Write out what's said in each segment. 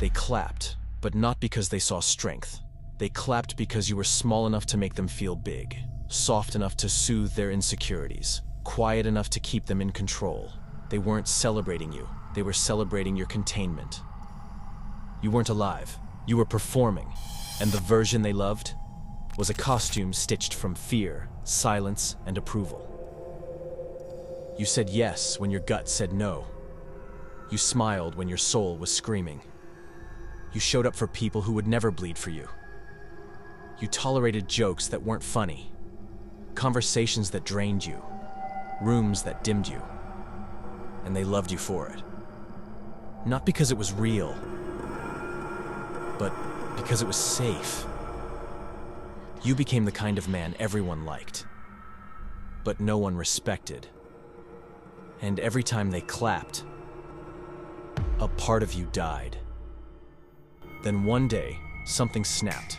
They clapped, but not because they saw strength. They clapped because you were small enough to make them feel big, soft enough to soothe their insecurities, quiet enough to keep them in control. They weren't celebrating you, they were celebrating your containment. You weren't alive, you were performing, and the version they loved was a costume stitched from fear, silence, and approval. You said yes when your gut said no. You smiled when your soul was screaming. You showed up for people who would never bleed for you. You tolerated jokes that weren't funny, conversations that drained you, rooms that dimmed you, and they loved you for it. Not because it was real, but because it was safe. You became the kind of man everyone liked, but no one respected. And every time they clapped, a part of you died. Then one day, something snapped.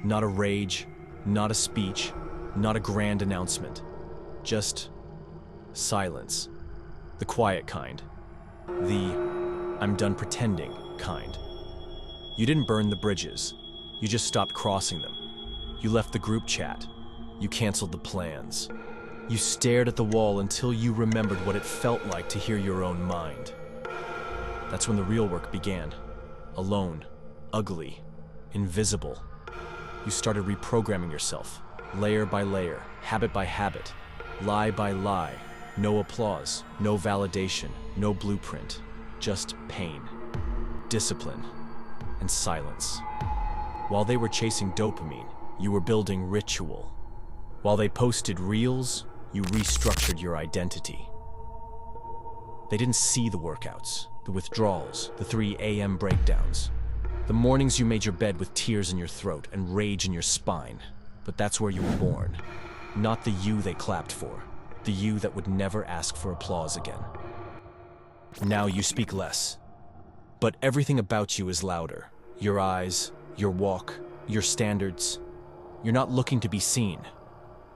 Not a rage, not a speech, not a grand announcement. Just silence. The quiet kind. The I'm done pretending kind. You didn't burn the bridges. You just stopped crossing them. You left the group chat. You canceled the plans. You stared at the wall until you remembered what it felt like to hear your own mind. That's when the real work began. Alone, ugly, invisible. You started reprogramming yourself, layer by layer, habit by habit, lie by lie. No applause, no validation, no blueprint, just pain, discipline, and silence. While they were chasing dopamine, you were building ritual. While they posted reels, you restructured your identity. They didn't see the workouts, the withdrawals, the 3 a.m. breakdowns. The mornings you made your bed with tears in your throat and rage in your spine. But that's where you were born. Not the you they clapped for. The you that would never ask for applause again. Now you speak less. But everything about you is louder. Your eyes, your walk, your standards. You're not looking to be seen.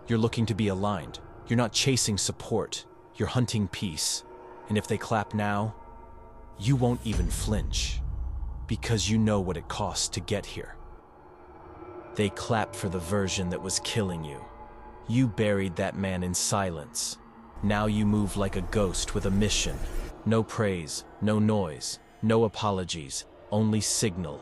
You're looking to be aligned. You're not chasing support. You're hunting peace. And if they clap now, you won't even flinch. Because you know what it costs to get here. They clapped for the version that was killing you. You buried that man in silence. Now you move like a ghost with a mission. No praise, no noise, no apologies, only signal.